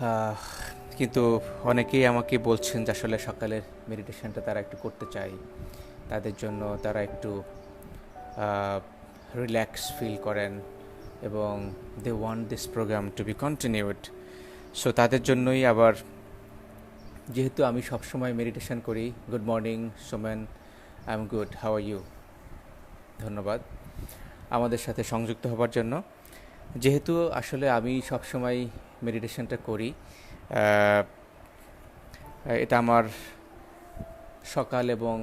আহ, কিন্তু অনেকেই আমাকে বলছেন যে আসলে সকালের মেডিটেশনটা তারা একটু করতে চায়, তাদের জন্য তারা একটু রিল্যাক্স ফিল করেন এবং they want this programme to be continued. So তাদের জন্যই আবার, যেহেতু আমি সবসময় মেডিটেশন করি। Good morning Somen, I am good, how are you? ধন্যবাদ আমাদের সাথে সংযুক্ত হবার জন্য। যেহেতু আসলে আমি সবসময় মেডিটেশনটা করি, আহ, এটা আমার সকাল এবং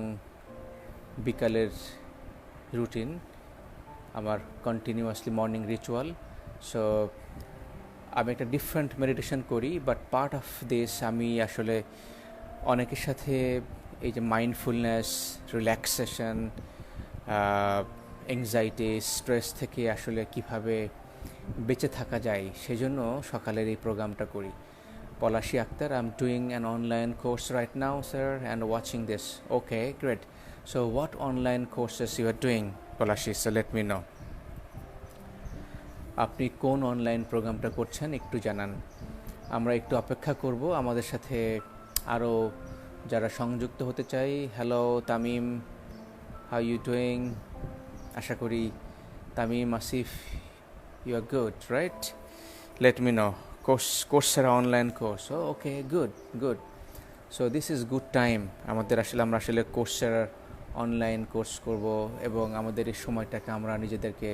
বিকালের রুটিন, আমার কন্টিনিউয়াসলি মর্নিং রিচুয়াল। সো আমি একটা ডিফারেন্ট মেডিটেশন করি, বাট পার্ট অফ দিস আমি আসলে অনেকের সাথে এই যে মাইন্ডফুলনেস, রিল্যাক্সেশন, এংজাইটি, স্ট্রেস থেকে আসলে কিভাবে বেঁচে থাকা যায় সেজন্য সকালের এই প্রোগ্রামটা করি। Polashi Akhtar, I'm doing an online course right now, sir, and watching this. Okay, great. So what online courses you are doing, Polashi? So let me know. আপনি কোন অনলাইন প্রোগ্রামটা করছেন একটু জানান। আমরা একটু অপেক্ষা করব, আমাদের সাথে আরও যারা সংযুক্ত হতে চাই। Hello Tamim, how you doing? আশা করি Tamim, Asif, you are good, right? Let me know. Coursera online course, ও okay, good good. So this is good time আমাদের, আমরা আসলে কোর্সের অনলাইন কোর্স করব এবং আমাদের এই সময়টাকে আমরা নিজেদেরকে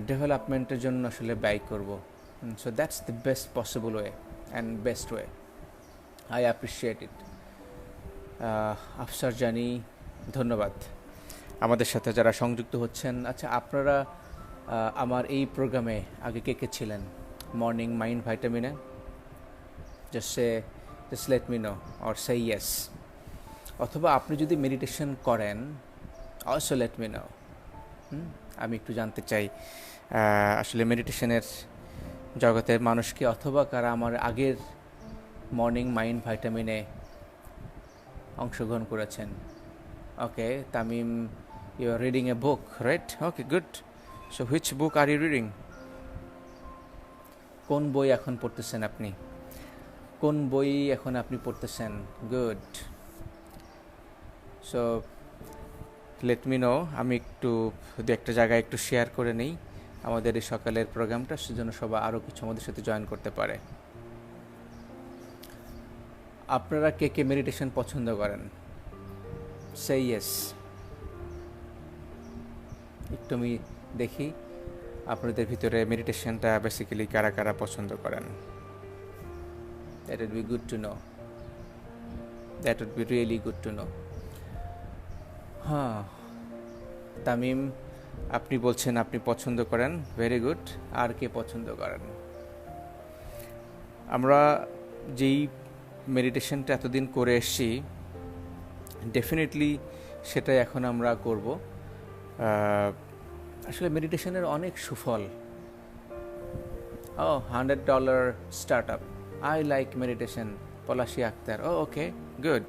ডেভেলপমেন্টের জন্য আসলে ব্যয় করব। So that's the best possible way and best way. I appreciate it. Afsar জানি, ধন্যবাদ আমাদের সাথে যারা সংযুক্ত হচ্ছেন। আচ্ছা, আপনারা আমার এই প্রোগ্রামে আগে কে কে ছিলেন মর্নিং মাইন্ড ভাইটামিনে? Just let me know or say yes. অথবা আপনি যদি মেডিটেশন করেন, অলসো লেট মি নো। আমি একটু জানতে চাই আসলে মেডিটেশনের জগতের মানুষকে, অথবা কারা আমার আগের মর্নিং মাইন্ড ভাইটামিনে অংশগ্রহণ করেছেন। Okay Tamim, you are reading a book, right? Okay, good. So which book are you reading? কোন বই এখন পড়তেছেন আপনি? কোন বই এখন আপনি পড়তেছেন? Good. So late me no. আমি একটু দু একটা জায়গায় একটু শেয়ার করে নিই আমাদের এই সকালের প্রোগ্রামটা, সেজন্য সবাই আরও কিছু আমাদের সাথে জয়েন করতে পারে। আপনারা কে কে মেডিটেশন পছন্দ করেন? সে ইয়েস। একটু আমি দেখি আপনাদের ভিতরে মেডিটেশনটা বেসিক্যালি কারা কারা পছন্দ করেন। That would be good to know, that would be really good to know. হ্যাঁ তামিম, আপনি বলছেন আপনি পছন্দ করেন, ভেরি গুড। আর কে পছন্দ করেন? আমরা যেই মেডিটেশনটা এতদিন করে এসছি, ডেফিনেটলি সেটাই এখন আমরা করব। আসলে মেডিটেশনের অনেক সুফল। ও $100 start up, I like meditation, Palashi Akter. Oh okay, good,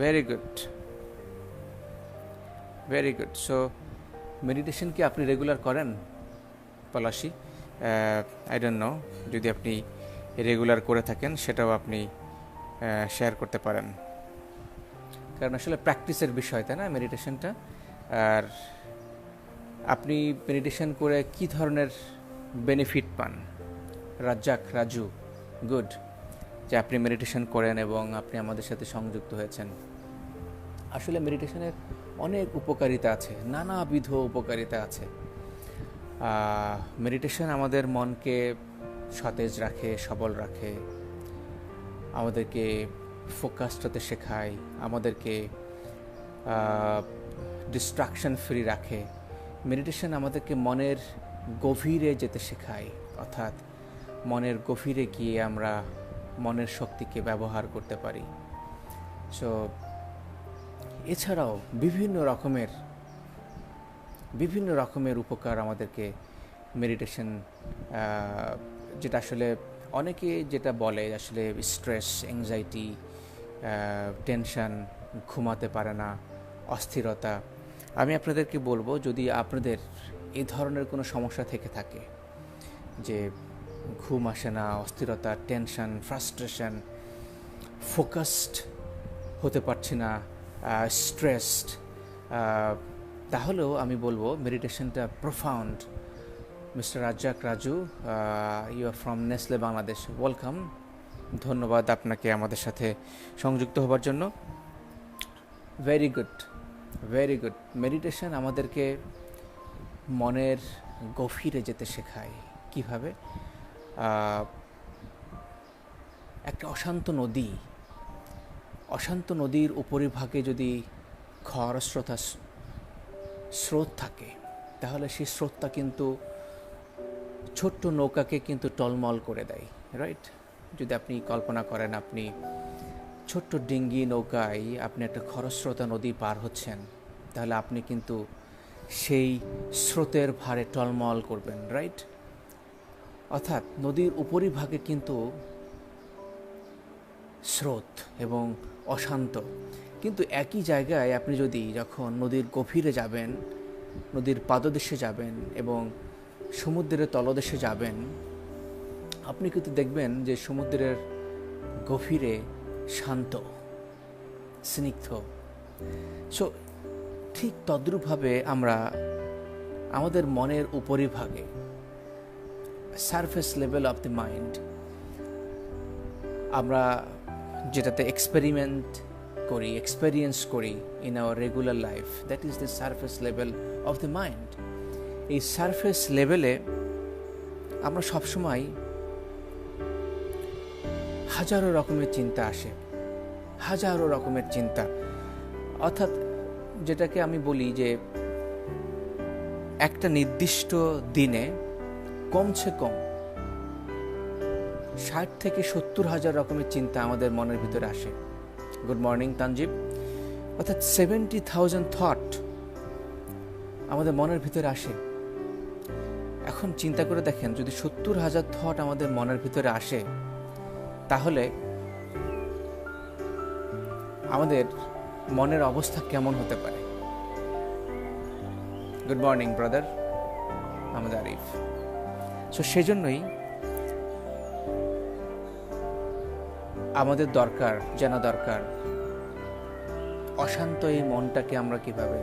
very good, very good. So meditation কি আপনি রেগুলার করেন পলাশি? আই ডোন্ট নো, যদি আপনি রেগুলার করে থাকেন সেটাও আপনি শেয়ার করতে পারেন, কারণ আসলে প্র্যাকটিসের বিষয়, তাই না মেডিটেশনটা? আর আপনি মেডিটেশন করে কি ধরনের বেনিফিট পান? রাজ্জাক, রাজু, গুড যে আপনি মেডিটেশন করেন এবং আপনি আমাদের সাথে সংযুক্ত হয়েছেন। আসলে মেডিটেশনের অনেক উপকারিতা আছে, নানাবিধ উপকারিতা আছে। মেডিটেশন আমাদের মনকে সতেজ রাখে, সবল রাখে, আমাদেরকে ফোকাসড হতে শেখায়, আমাদেরকে ডিস্ট্রাকশন ফ্রি রাখে। মেডিটেশন আমাদেরকে মনের গভীরে যেতে শেখায়, অর্থাৎ মনের গভীরে গিয়ে আমরা মনের শক্তিকে ব্যবহার করতে পারি। সো এছাড়াও বিভিন্ন রকমের উপকার আমাদেরকে মেডিটেশন, যেটা আসলে অনেকে যেটা বলে আসলে স্ট্রেস, অ্যাংজাইটি, টেনশন, ঘুমাতে পারে না, অস্থিরতা। আমি আপনাদেরকে বলবো, যদি আপনাদের এই ধরনের কোনো সমস্যা থেকে থাকে, যে ঘুম আসে না, অস্থিরতা, টেনশন, ফ্রাস্ট্রেশন, ফোকাসড হতে পারছি না, স্ট্রেসড, তাহলেও আমি বলবো মেডিটেশনটা profound. Mister Razzak Raju, you are from Nestle Bangladesh, welcome. ধন্যবাদ আপনাকে আমাদের সাথে সংযুক্ত হবার জন্য। Very good, very good. Meditation আমাদেরকে মনের গভীরে যেতে শেখায়। কিভাবে? একটা অশান্ত নদীর উপরিভাগে যদি খরস্রোতা স্রোত থাকে, তাহলে সেই স্রোতটা কিন্তু ছোট্ট নৌকাকে কিন্তু টলমল করে দেয়, রাইট? যদি আপনি কল্পনা করেন আপনি ছোট্ট ডিঙ্গি নৌকায় আপনি একটা খরস্রোতা নদী পার হচ্ছেন, তাহলে আপনি কিন্তু সেই স্রোতের ভারে টলমল করবেন, রাইট? অর্থাৎ নদীর উপরিভাগে কিন্তু স্রোত এবং অশান্ত, কিন্তু একই জায়গায় আপনি যদি যখন নদীর গভীরে যাবেন, নদীর পাদদেশে যাবেন এবং সমুদ্রের তলদেশে যাবেন, আপনি কিন্তু দেখবেন যে সমুদ্রের গভীরে শান্ত, স্নিগ্ধ। সো ঠিক তদ্রূপভাবে আমরা আমাদের মনের উপরিভাগে, surface level of the mind, আমরা যেটাতে এক্সপেরিয়েন্স করি in our regular life, that is the surface level of the mind. এই সারফেস লেভেলে আমরা সবসময় হাজারো রকমের চিন্তা আসে, হাজারো রকমের চিন্তা। অর্থাৎ যেটাকে আমি বলি যে একটা নির্দিষ্ট দিনে কমসে কম 60 থেকে 70,000 রকমের চিন্তা আমাদের মনের ভিতরে আসে। Good morning Tanjib. অর্থাৎ 70,000 থট আমাদের মনের ভিতরে আসে। এখন চিন্তা করে দেখেন, যদি 70,000 থট আমাদের মনের ভিতরে আসে, তাহলে আমাদের মনের অবস্থা কেমন হতে পারে? Good morning brother Ahmad Arif. So সেজন্যই আমাদের জানা দরকার অশান্ত এই মনটাকে আমরা কিভাবে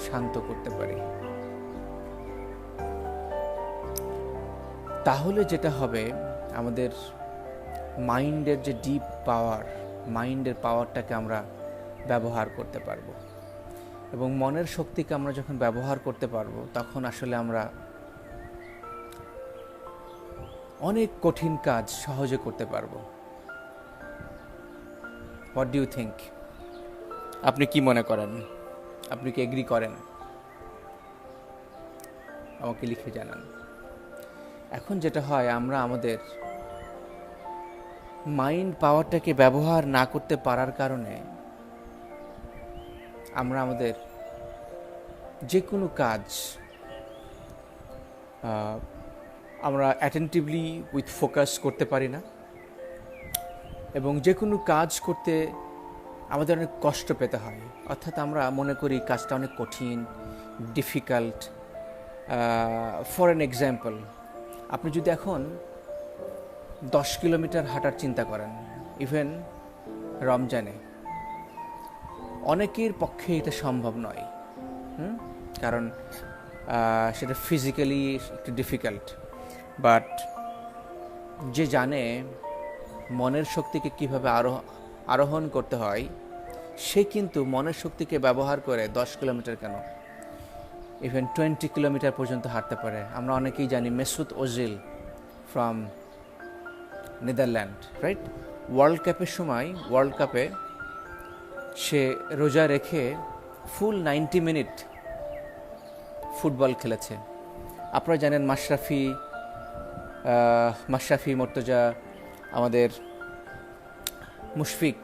শান্ত করতে পারি। তাহলে যেটা হবে, আমাদের মাইন্ডের যে ডিপ পাওয়ার, মাইন্ডের পাওয়ারটাকে আমরা ব্যবহার করতে পারবো, এবং মনের শক্তিকে আমরা যখন ব্যবহার করতে পারবো, তখন আসলে আমরা অনেক কঠিন কাজ সহজে করতে পারবো। What do you think? আপনি কি মনে করেন? আপনি কি এগ্রি করেন? আমাকে লিখে জানান। এখন যেটা হয়, আমরা আমাদের মাইন্ড পাওয়ারটাকে ব্যবহার না করতে পারার কারণে আমরা আমাদের যে কোনো কাজ আমরা অ্যাটেন্টিভলি উইথ ফোকাস করতে পারি না, এবং যে কোনো কাজ করতে আমাদের অনেক কষ্ট পেতে হয়। অর্থাৎ আমরা মনে করি কাজটা অনেক কঠিন, ডিফিকাল্ট। ফর অ্যান এক্সাম্পল, আপনি যদি এখন 10 কিলোমিটার হাঁটার চিন্তা করেন, ইভেন রমজানে, অনেকের পক্ষে এটা সম্ভব নয়, কারণ সেটা ফিজিক্যালি একটু ডিফিকাল্ট। বাট যে জানে মনের শক্তিকে কীভাবে আরোহণ করতে হয়, সে কিন্তু মনের শক্তিকে ব্যবহার করে 10 কিলোমিটার কেন, ইভেন 20 কিলোমিটার পর্যন্ত হাঁটতে পারে। আমরা অনেকেই জানি Mesut Ozil from Netherland, right? World কাপে সে রোজা রেখে ফুল 90 মিনিট ফুটবল খেলেছে। আপনারা জানেন মাশরাফি, মর্তজা, আমাদের মুশফিক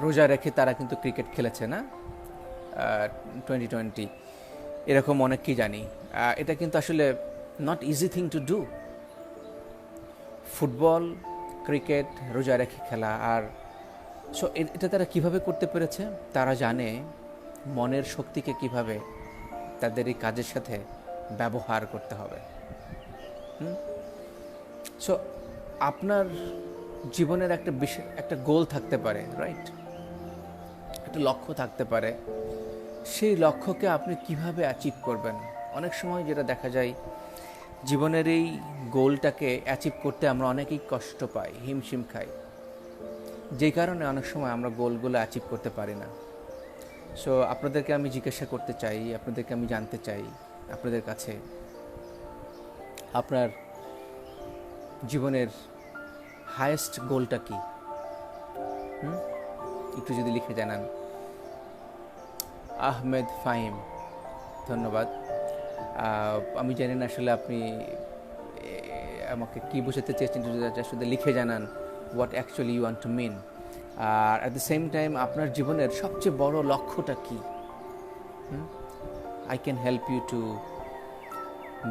রোজা রেখে তারা কিন্তু ক্রিকেট খেলেছে না, 2020 এরকম অনেককেই জানি। এটা কিন্তু আসলে not easy thing to do. Football, cricket, রোজা রেখে খেলা। আর সো এটা তারা কিভাবে করতে পেরেছে? তারা জানে মনের শক্তিকে কিভাবে তাদের এই কাজের সাথে ব্যবহার করতে হবে। সো আপনার জীবনের একটা গোল থাকতে পারে, রাইট? একটা লক্ষ্য থাকতে পারে। সেই লক্ষ্যকে আপনি কিভাবে অ্যাচিভ করবেন? অনেক সময় যেটা দেখা যায়, জীবনের এই গোলটাকে অ্যাচিভ করতে আমরা অনেকেই কষ্ট পাই, হিমশিম খাই, যেই কারণে অনেক সময় আমরা গোলগুলো অ্যাচিভ করতে পারি না। সো আপনাদেরকে আমি জিজ্ঞাসা করতে চাই, আপনাদেরকে আমি জানতে চাই, আপনাদের কাছে আপনার জীবনের হায়েস্ট গোলটা কি? একটু যদি লিখে জানান। আহমেদ ফাহিম, ধন্যবাদ। আমি জানি না আসলে আপনি আমাকে কি বোঝাতে চেয়েছেন, যদি আসলে লিখে জানান what actually you want to mean. আর অ্যাট দ্য সেম টাইম আপনার জীবনের সবচেয়ে বড় লক্ষ্যটা কি? I can help you to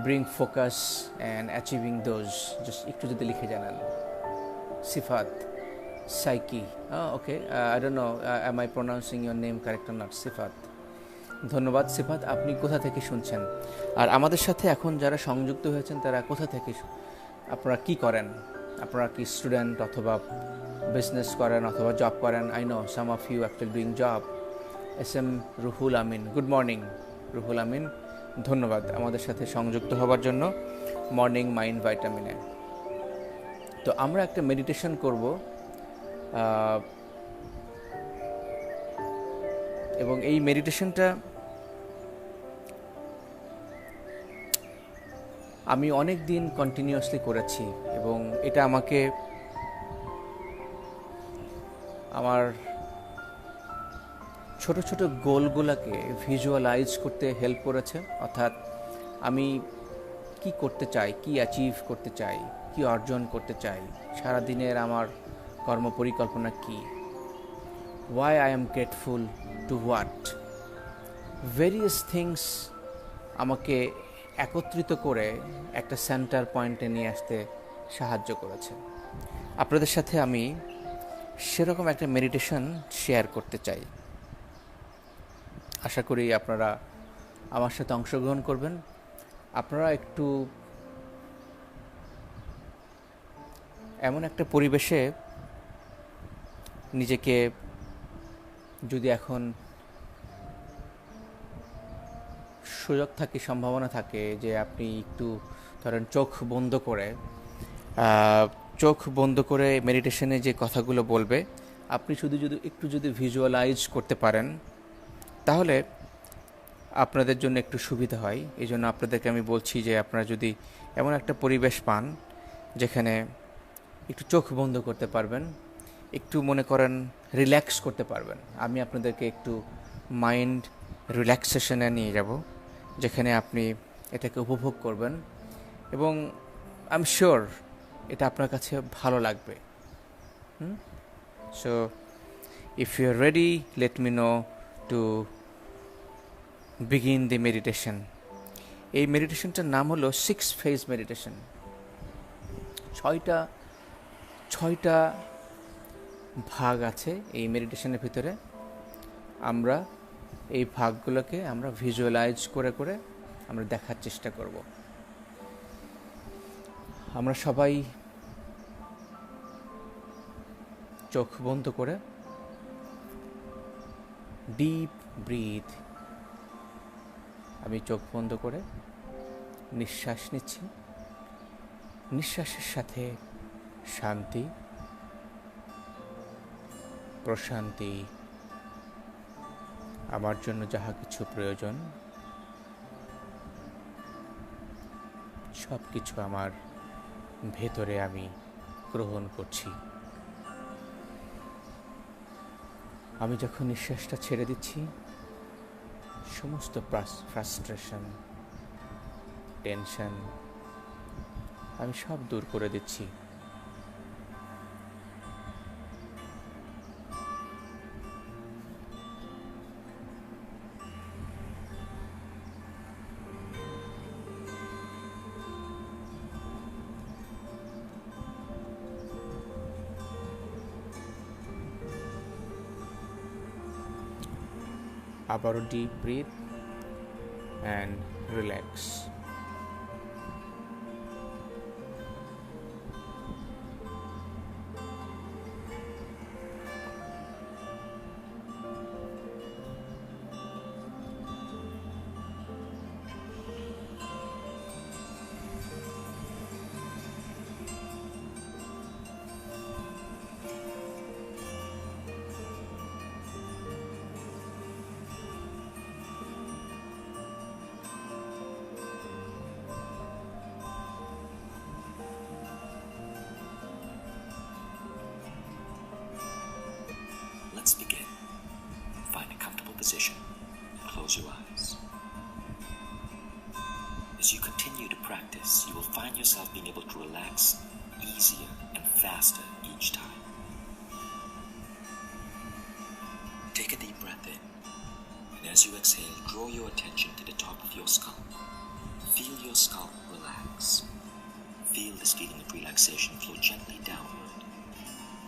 bring focus and achieving those. Just একটু যদি লিখে জানান। সিফাত, psyche, okay, I don't know, am I pronouncing your name correct or not? সিফাত, ধন্যবাদ। সিফাত, আপনি কোথা থেকে শুনছেন? আর আমাদের সাথে এখন যারা সংযুক্ত হয়েছেন তারা কোথা থেকে, আপনারা কি করেন? আপনারা কি স্টুডেন্ট, অথবা বিজনেস করেন, অথবা জব করেন? I know some of you actually doing job. SM Ruhul Amin, good morning Ruhul Amin, ধন্যবাদ আমাদের সাথে সংযুক্ত হবার জন্য মর্নিং মাইন্ড ভাইটামিনে। তো আমরা একটা মেডিটেশন করব, এবং এই মেডিটেশনটা আমি অনেক দিন কন্টিনিউয়াসলি করেছি, এবং এটা আমাকে আমার ছোট ছোট গোলগুলোকে ভিজুয়ালাইজ করতে হেল্প করেছে। অর্থাৎ আমি কি করতে চাই, কি অ্যাচিভ করতে চাই, কি অর্জন করতে চাই, সারাদিনের আমার কর্মপরিকল্পনা কি, why I am grateful to what, various things আমাকে একত্রিত করে একটা সেন্টার পয়েন্টে নিয়ে আসতে সাহায্য করেছে। আপনাদের সাথে আমি সেরকম একটা মেডিটেশন শেয়ার করতে চাই। আশা করি আপনারা আমার সাথে অংশগ্রহণ করবেন। আপনারা একটু এমন একটা পরিবেশে নিজেকে, যদি এখন সুযোগ থাকে, সম্ভাবনা থাকে যে আপনি একটু ধরেন চোখ বন্ধ করে মেডিটেশনে যে কথাগুলো বলবে আপনি একটু যদি ভিজুয়ালাইজ করতে পারেন, তাহলে আপনাদের জন্য একটু সুবিধা হয়। এই জন্য আপনাদেরকে আমি বলছি যে আপনারা যদি এমন একটা পরিবেশ পান যেখানে একটু চোখ বন্ধ করতে পারবেন, একটু মনে করেন রিল্যাক্স করতে পারবেন, আমি আপনাদেরকে একটু মাইন্ড রিল্যাক্সেশনে নিয়ে যাব, যেখানে আপনি এটাকে উপভোগ করবেন, এবং আই এম শিওর এটা আপনার কাছে ভালো লাগবে। So if you are ready, let me know to begin the meditation. এই মেডিটেশনটার নাম হলো 6 phase মেডিটেশন। ছয়টা ভাগ আছে এই মেডিটেশনের ভিতরে। আমরা এই ভাগগুলোকে আমরা ভিজুয়ালাইজ করে আমরা দেখার চেষ্টা করব। আমরা সবাই চোখ বন্ধ করে ডিপ ব্রিথ, আমি চোখ বন্ধ করে নিঃশ্বাস নিচ্ছি। নিঃশ্বাসের সাথে শান্তি, প্রশান্তি, আমার জন্য যাহা কিছু প্রয়োজন সব কিছু আমার ভেতরে আমি গ্রহণ করছি। আমি যখন নিঃশ্বাসটা ছেড়ে দিচ্ছি, সমস্ত ফ্রাস্ট্রেশন, টেনশন আমি সব দূর করে দিচ্ছি। আবারও deep breath and relax. position and close your eyes. As you continue to practice, you will find yourself being able to relax easier and faster each time. Take a deep breath in, and as you exhale, draw your attention to the top of your scalp. Feel your scalp relax. Feel this feeling of relaxation flow gently downward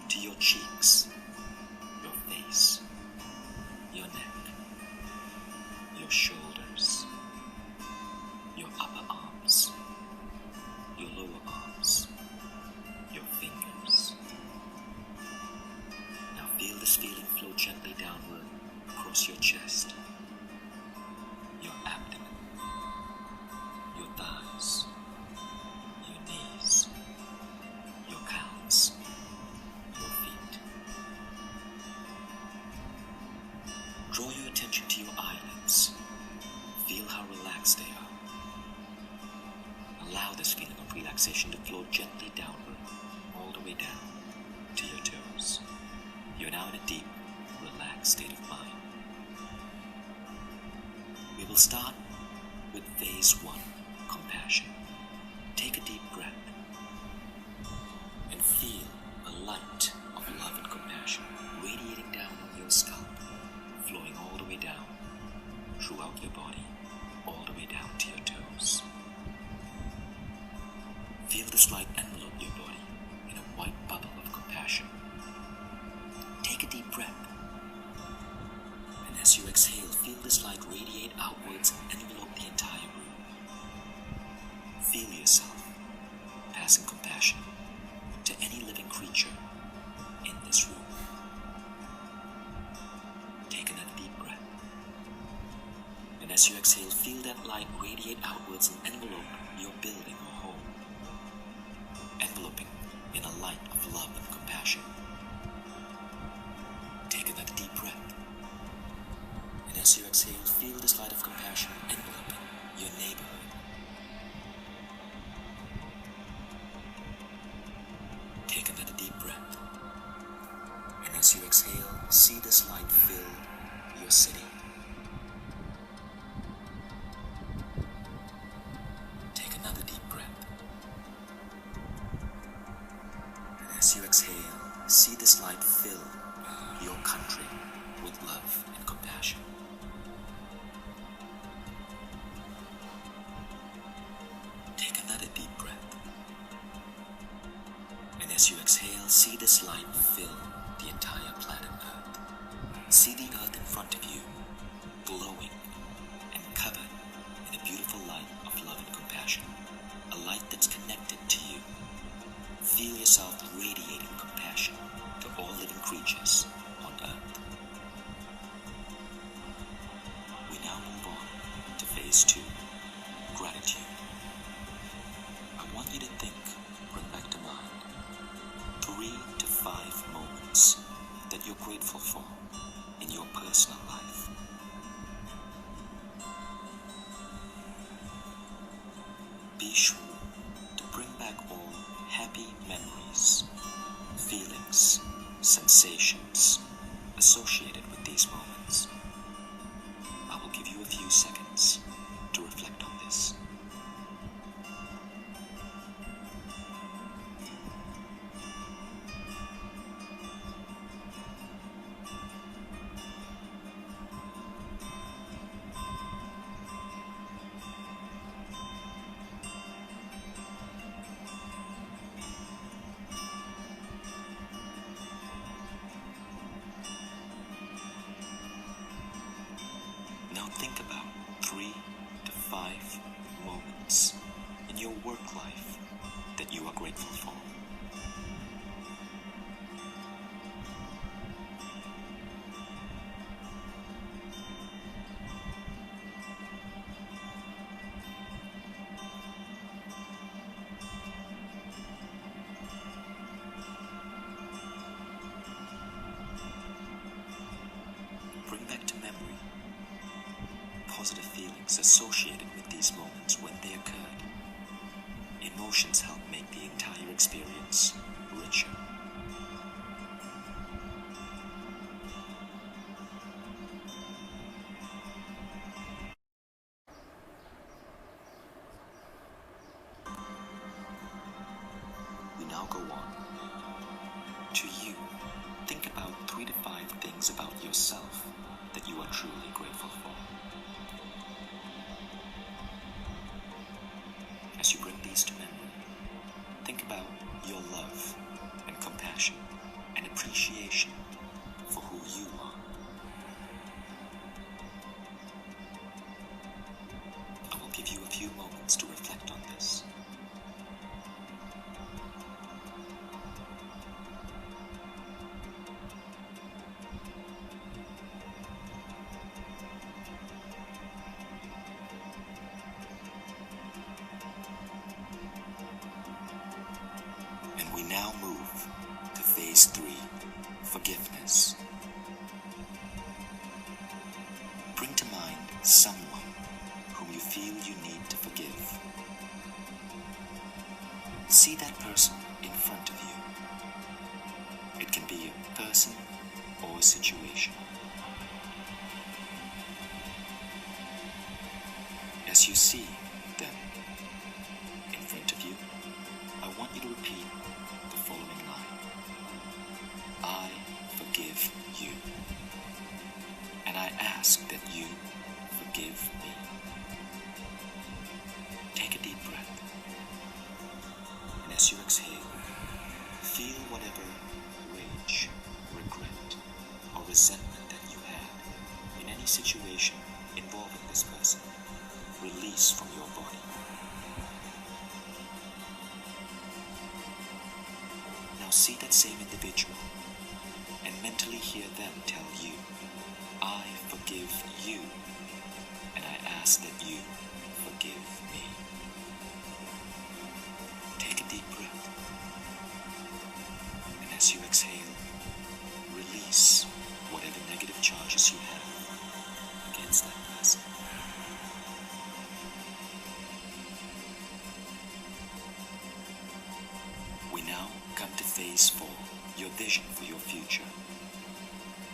to your cheeks, your face, your neck, your shoulders, your upper arms, your lower arms, your fingers. Now feel this feeling flow gently downward across your chest, your abdomen, your thighs, your knees, your calves, your feet. Draw your attention to your eyelids. Feel how relaxed they are. Allow this feeling of relaxation to flow gently downward, all the way down to your toes. You're now in a deep, relaxed state of mind. We will start with phase 1, compassion. Take a deep breath and feel a light of love and compassion radiating down on your scalp, flowing all the way down throughout your body, all the way down to your toes. Feel this light envelope your body in a white bubble of compassion. Take a deep breath, and as you exhale, feel this light radiate outwards and envelope the entire room. Feel yourself passing compassion to any living creature in this room. Take another deep breath, and as you exhale, feel that light radiate outwards and envelope your building or home, enveloping in a light of love and compassion. Take another deep breath, and as you exhale, feel this light of compassion enveloping your neighborhood. Take another deep breath, and as you exhale, see this light fill your city. Take another deep breath, and as you exhale, see this light fill your country with love and compassion. Take another deep breath, and as you exhale, see this light fill the entire planet Earth. See the Earth in front of you, glowing and covered in a beautiful light of love and compassion, a light that's connected to you. Feel yourself radiating compassion to all living creatures on Earth. We now move on to phase 2, gratitude. I want you to think, bring back to mind, 3 to 5 moments that you're grateful for in your personal life. Be sure to bring back all happy memories, feelings, sensations associated with these moments. I will give you a few seconds to reflect on this. Now think about 3 to 5 moments in your work life that you are grateful for. Bring back to memory positive feelings associated with these moments when they occurred. Emotions help make the entire experience richer. on. To you, think about 3 to 5 things about yourself that you are truly grateful for. As you bring these to memory, think about your love and compassion and appreciation for who you are. I will give you a few moments to reflect on this. And we now move to phase 3, forgiveness. Bring to mind someone whom you feel you need to forgive. See that person in front of you. It can be a person or a situation. As you see them in front of you, I want you to repeat the following line. I forgive you. And I ask that you forgive me. Take a deep breath. And as you exhale, feel whatever rage, regret, or resentment that you had in any situation involving this person release from your body. Now see that same individual and mentally hear them tell you, I forgive you, and I ask that you forgive me. Take a deep breath, and as you exhale, release whatever negative charges you have against that person. We now come to phase 4, your vision for your future.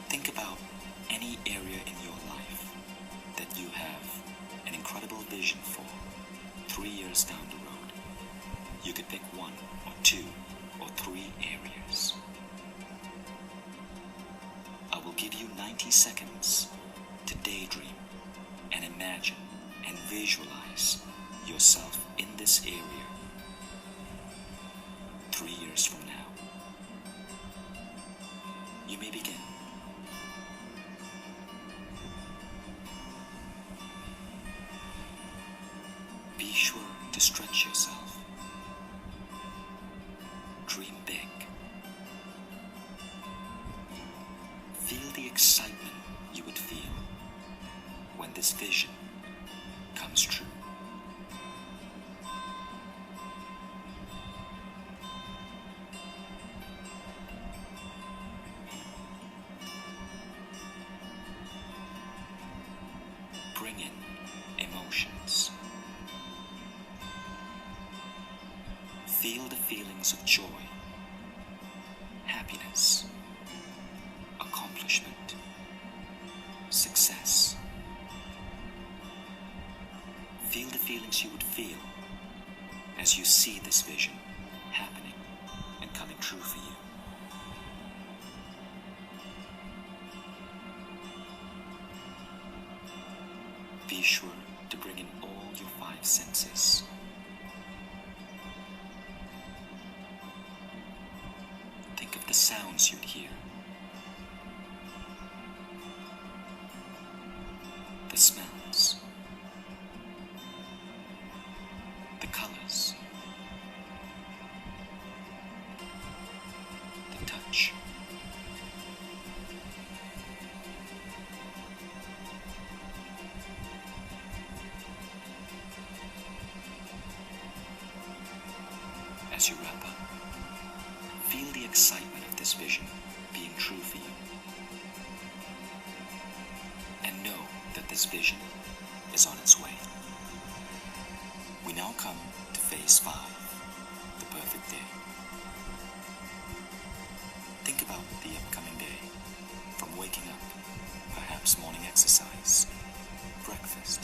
Think about any area in your life that you have an incredible vision for 3 years down the road. You could pick 1 or 2 or 3 areas. I will give you 90 seconds to daydream and imagine and visualize yourself in this area 3 years from now. You may begin. Be sure to stretch yourself. Dream big. Feel the excitement you would feel when this vision comes true. Bring in emotions. Feel the feelings of joy, happiness, accomplishment, success. Feel the feelings you would feel as you see this vision happening and coming true for you. Be sure to bring in all your 5 senses. Think of the sounds you'd hear, the smells, the colors, the touch. As you wrap up, feel the excitement of this vision being true for you. And know that this vision is on its way. We now come to phase 5, the perfect day. Think about the upcoming day, from waking up, perhaps morning exercise, breakfast,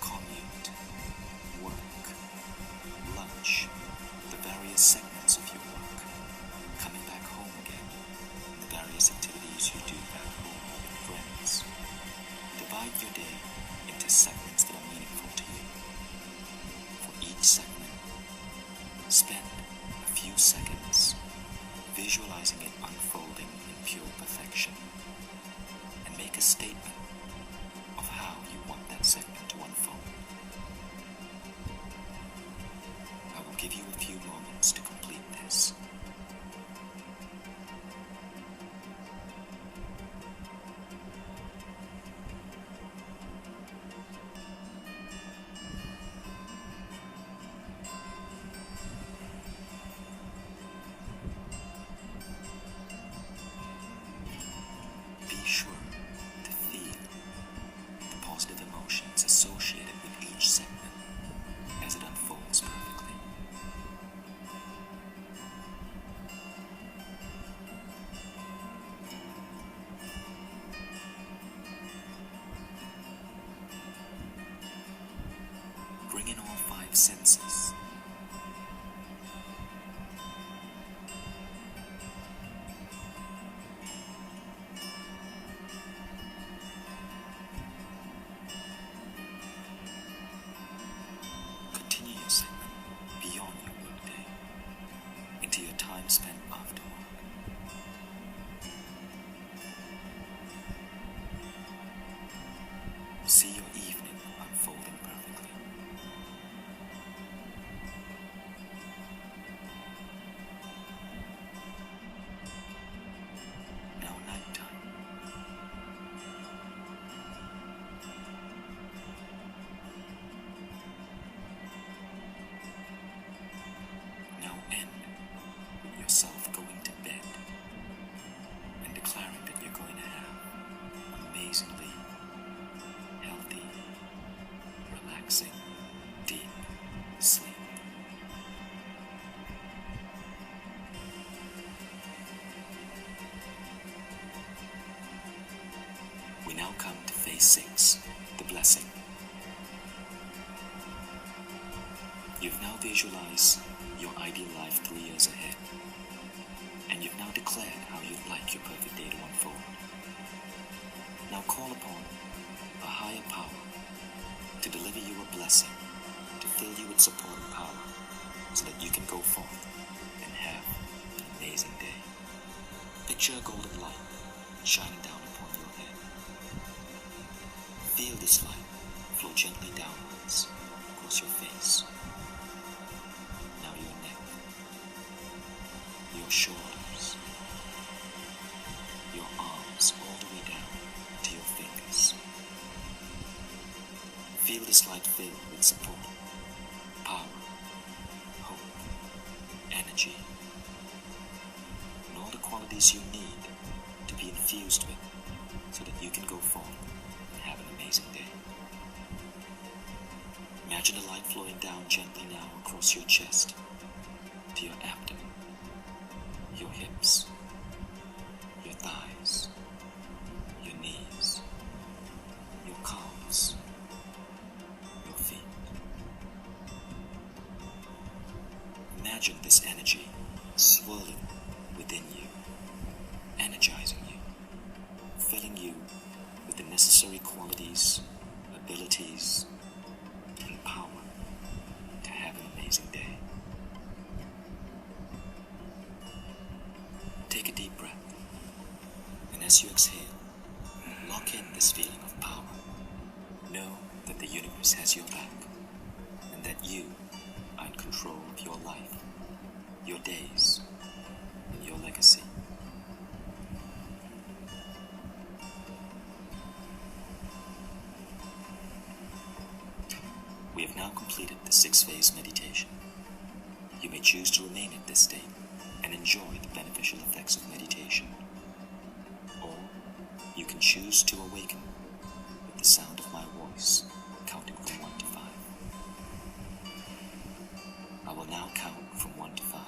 commute, work, lunch, the various segments of your work. visualizing it unfolding in pure perfection, and make a statement of how you want that segment to unfold. I will give you a few moments to complete this. Be sure to feel the positive emotions associated with each segment as it unfolds perfectly. Bring in all 5 senses. Continue your segment beyond your workday into your time spent after work. See your evening unfolding perfectly. Now nighttime. Now end with yourself going to bed and declaring that you're going to have amazingly healthy, relaxing, deep sleep. We now come to phase 6, the blessing. You've now visualized your ideal life 3 years ahead, and you've now declared how you'd like your perfect day to unfold. Now call upon a higher power to deliver you a blessing, to fill you with support and power, so that you can go forth and have an amazing day. Picture a golden light shining down upon your head. Feel this light flow gently downwards across your face. Now your neck, your shoulders, your arms all the way down to your fingers. Feel this light filled with support, power, hope, energy, and all the qualities you need to be infused with so that you can go forth and have an amazing day. Imagine the light flowing down gently now across your chest to your abdomen, your hips, your thighs, your knees, your calves, your feet. Imagine this energy swirling within you, energizing you, filling you with the necessary qualities, abilities, and power to have an amazing day. Take a deep breath, and as you exhale, lock in this feeling of power. Know that the universe has your back, and that you are in control of your life, your days, and your legacy. We have now completed the 6-phase meditation. You may choose to remain at this state and enjoy the beneficial effects of meditation, or you can choose to awaken with the sound of my voice, counting from 1 to 5. I will now count from 1 to 5.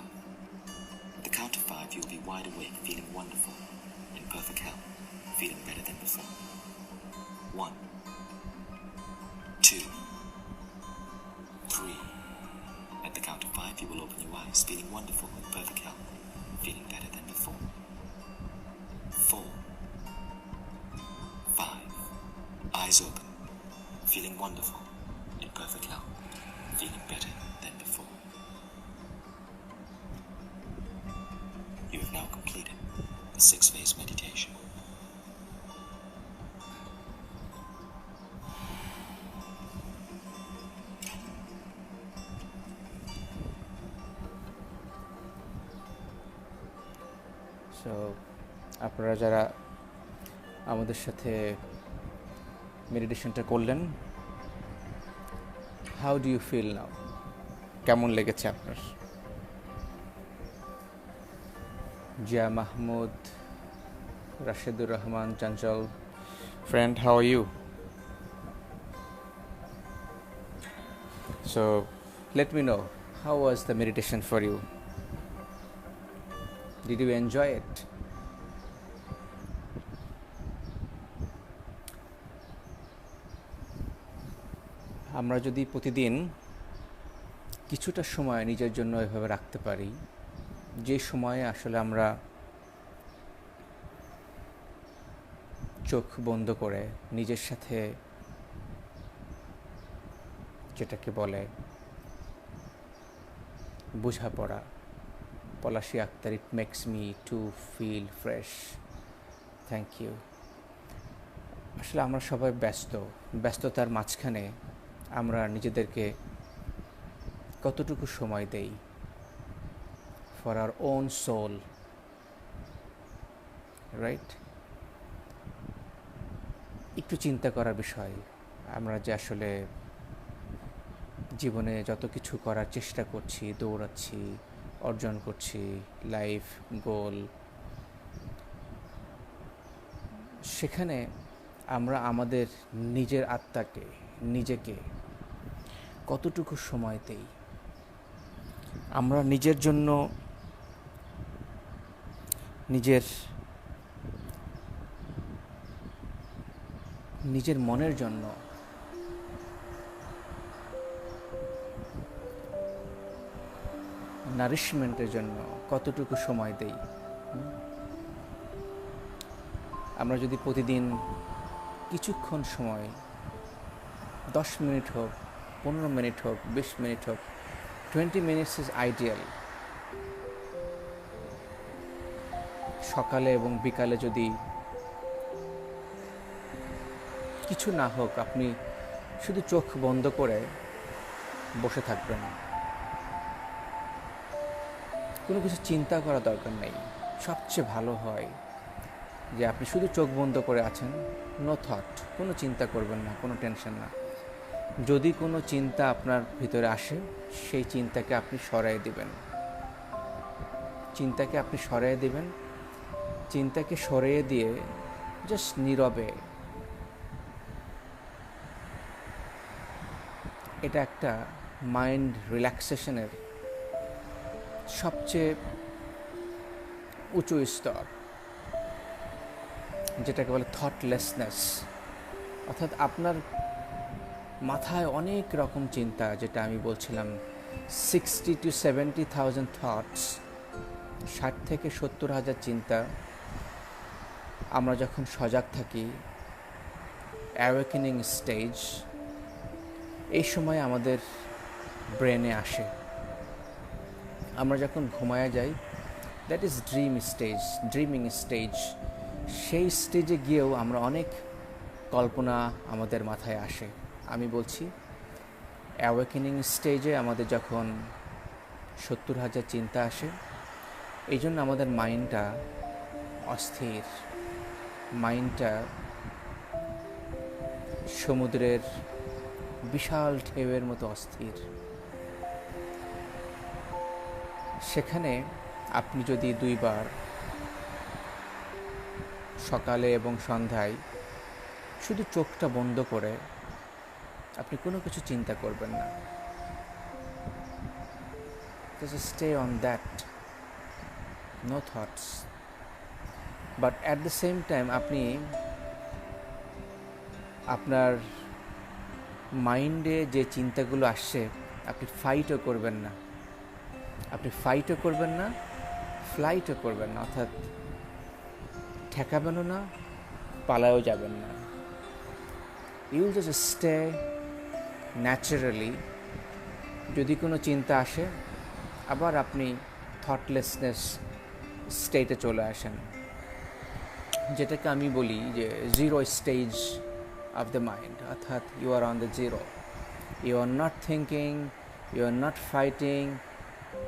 At the count of 5, you will be wide awake, feeling wonderful, in perfect health, feeling better than before. 1, 2, 3. At the count of 5, you will open your eyes, feeling wonderful, in perfect health, feeling better than before. 4, 5. Eyes open, feeling wonderful, in perfect health, feeling better than before. You have now completed the 6-phase meditation. So আপনারা যারা আমাদের সাথে মেডিটেশনটা করলেন, how do you feel now? কেমন লেগেছে আপনার? জিয়া মাহমুদ, রাশেদুর রহমান, চঞ্চল, friend, how are you? So let me know, how was the meditation for you? Did you enjoy it? আমরা যদি প্রতিদিন কিছুটা সময় নিজের জন্য এভাবে রাখতে পারি, যে সময়ে আসলে আমরা চোখ বন্ধ করে নিজের সাথে, যেটাকে বলে বোঝাপড়া, Palashi Akhtar, it makes me to feel fresh. Thank you. আসলে আমরা সবাই ব্যস্ততার মাঝখানে আমরা নিজেদেরকে কতটুকু সময় দেই for our own soul, right? একটু চিন্তা করার বিষয়, আমরা যে আসলে জীবনে যত কিছু করার চেষ্টা করছি, দৌড়াচ্ছি, অর্জন করছি, লাইফ গোল, সেখানে আমরা আমাদের নিজের আত্মাকে, নিজেকে কতটুকু সময় দেই? আমরা নিজের জন্য, নিজের মনের জন্য নারিশমেন্টের জন্য কতটুকু সময় দেই? আমরা যদি প্রতিদিন কিছুক্ষণ সময়, 10 মিনিট হোক, 15 মিনিট হোক, 20 মিনিট হোক, 20 minutes ইজ আইডিয়াল। সকালে এবং বিকালে যদি কিছু না হোক, আপনি শুধু চোখ বন্ধ করে বসে থাকবেন, কোনো কিছু চিন্তা করা দরকার নেই। সবচেয়ে ভালো হয় যে আপনি শুধু চোখ বন্ধ করে আছেন, নো থট, কোনো চিন্তা করবেন না, কোনো টেনশন না। যদি কোনো চিন্তা আপনার ভিতরে আসে, সেই চিন্তাকে আপনি সরাই দিবেন, চিন্তাকে সরিয়ে দিয়ে জাস্ট নীরবে, এটা একটা মাইন্ড রিল্যাক্সেশনের সবচেয়ে উঁচু স্তর, যেটাকে বলে থটলেসনেস। অর্থাৎ আপনার মাথায় অনেক রকম চিন্তা, যেটা আমি বলছিলাম 60 to 70,000 থটস, 60 থেকে 70,000 চিন্তা আমরা যখন সজাগ থাকি, অ্যাওয়েকেনিং স্টেজ, এই সময় আমাদের ব্রেনে আসে। আমরা যখন ঘুমায় যাই, দ্যাট ইজ ড্রিমিং স্টেজ। সেই স্টেজে গিয়েও আমরা অনেক কল্পনা আমাদের মাথায় আসে। আমি বলছি অ্যাওয়েকেনিং স্টেজে আমাদের যখন 70,000 চিন্তা আসে, এই জন্য আমাদের মাইন্ডটা অস্থির, মাইন্ডটা সমুদ্রের বিশাল ঢেউয়ের মতো অস্থির। সেখানে আপনি যদি 2 বার সকালে এবং সন্ধ্যায় শুধু চোখটা বন্ধ করে আপনি কোনো কিছু চিন্তা করবেন না, just stay on that, no thoughts, but at the same time আপনি আপনার মাইন্ডে যে চিন্তাগুলো আসছে, আপনি ফাইটও করবেন না, ফ্লাইটও করবেন না, অর্থাৎ ঠেকাবেনও না, পালায়ও যাবেন না। You will just stay naturally. যদি কোনো চিন্তা আসে, আবার আপনি থটলেসনেস স্টেটে চলে আসেন, যেটাকে আমি বলি যে zero stage of the mind, অর্থাৎ you are on the zero, you are not thinking, you are not fighting.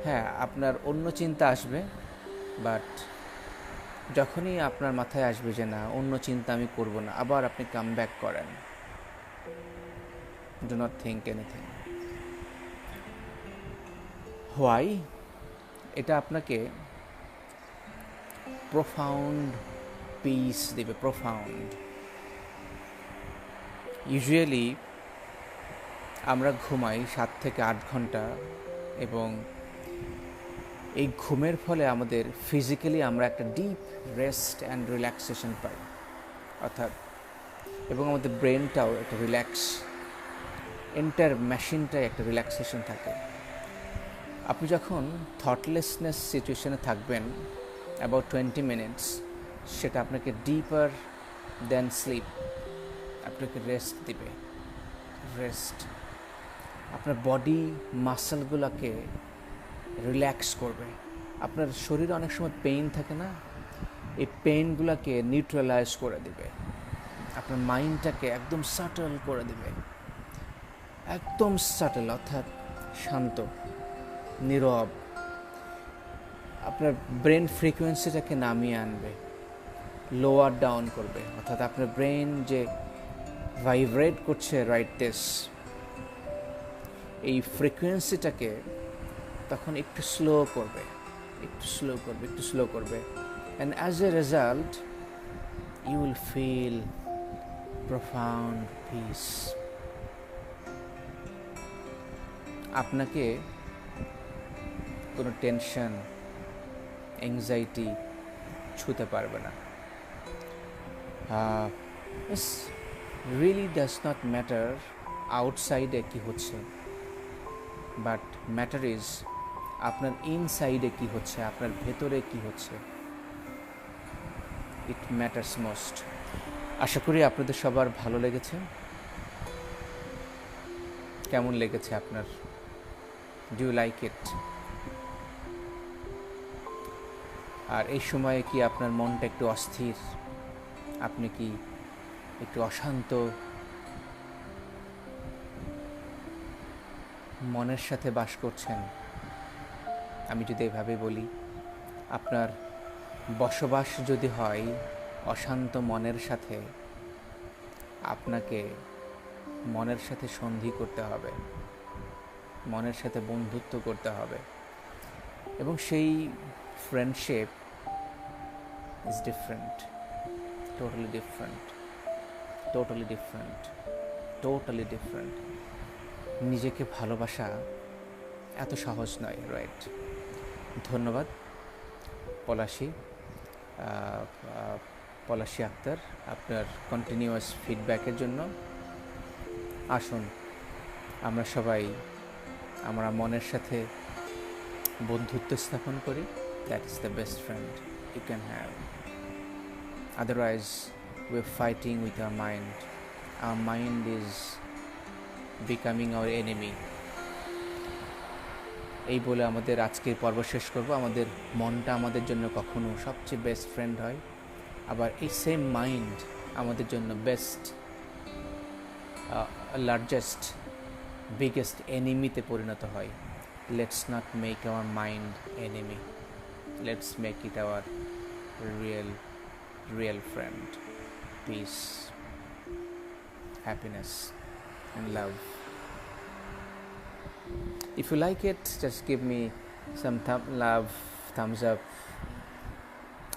হ্যাঁ, আপনার অন্য চিন্তা আসবে, বাট যখনই আপনার মাথায় আসবে যে না অন্য চিন্তা আমি করব না, আবার আপনি কাম ব্যাক করেন, do not think anything. Why? এটা আপনাকে প্রোফাউন্ড পিস দেবে, প্রোফাউন্ড। ইউজুয়ালি আমরা ঘুমাই 7 থেকে 8 ঘন্টা, এবং এই ঘুমের ফলে আমাদের ফিজিক্যালি আমরা একটা ডিপ রেস্ট অ্যান্ড রিল্যাক্সেশন পাই, অর্থাৎ এবং আমাদের ব্রেনটাও একটা রিল্যাক্স, এন্টার মেশিনটাই একটা রিল্যাক্সেশন থাকে। আপনি যখন থটলেসনেস সিচুয়েশনে থাকবেন অ্যাবাউট 20 মিনিটস, সেটা আপনাকে ডিপার দেন স্লিপ, আপনাকে রেস্ট দিবে। রেস্ট আপনার বডি মাসলগুলোকে রিল্যাক্স করবে। আপনার শরীরে অনেক সময় পেইন থাকে না, এই পেইনগুলোকে নিউট্রালাইজ করে দিবে। আপনার মাইন্ডটাকে একদম সাটল করে দিবে, একদম সাটল, অর্থাৎ শান্ত, নীরব। আপনার ব্রেন ফ্রিকোয়েন্সিটাকে নামিয়ে আনবে, লোয়ার ডাউন করবে, অর্থাৎ আপনার ব্রেন যে ভাইব্রেট করছে রাইট দিস, এই ফ্রিকোয়েন্সিটাকে তখন একটু স্লো করবে, একটু স্লো করবে, একটু স্লো করবে। And as a result you will feel profound peace. আপনাকে কোনো টেনশন, অ্যাংজাইটি ছুঁতে পারবে না। It's really does not matter আউটসাইডে কী হচ্ছে, বাট ম্যাটার ইজ আপনার ইনসাইডে কী হচ্ছে, আপনার ভেতরে কী হচ্ছে। ইট ম্যাটার্স মোস্ট। আশা করি আপনাদের সবার ভালো লেগেছে। কেমন লেগেছে আপনার? Do you like it? আর এই সময়ে কি আপনার মনটা একটু অস্থির? আপনি কি একটু অশান্ত মনের সাথে বাস করছেন? আমি যদি এভাবে বলি, আপনার বসবাস যদি হয় অশান্ত মনের সাথে, আপনাকে মনের সাথে সন্ধি করতে হবে, মনের সাথে বন্ধুত্ব করতে হবে, এবং সেই friendship is different, totally different, totally different, totally different. নিজেকে ভালোবাসা এত সহজ নয়, রাইট? ধন্যবাদ পলাশী আক্তার, আপনার কন্টিনিউয়াস ফিডব্যাকের জন্য। আসুন আমরা সবাই আমরা মনের সাথে বন্ধুত্ব স্থাপন করি। That is the best friend you can have. Otherwise we are fighting with our mind. Our mind is becoming our enemy. এই বলে আমাদের আজকের পর্ব শেষ করব। আমাদের মনটা আমাদের জন্য কখনো সবচেয়ে বেস্ট ফ্রেন্ড হয়, আবার এই সেম মাইন্ড আমাদের জন্য বেস্ট লার্জেস্ট বিগেস্ট এনিমিতে পরিণত হয়। Let's not make our mind enemy, let's make it our real friend. Peace, happiness and love. If you like it, just give me some thumbs up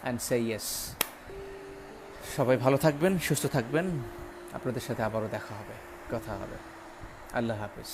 and say yes. সবাই ভালো থাকবেন, সুস্থ থাকবেন। আপনাদের সাথে আবারও দেখা হবে, কথা হবে। আল্লাহ হাফেজ।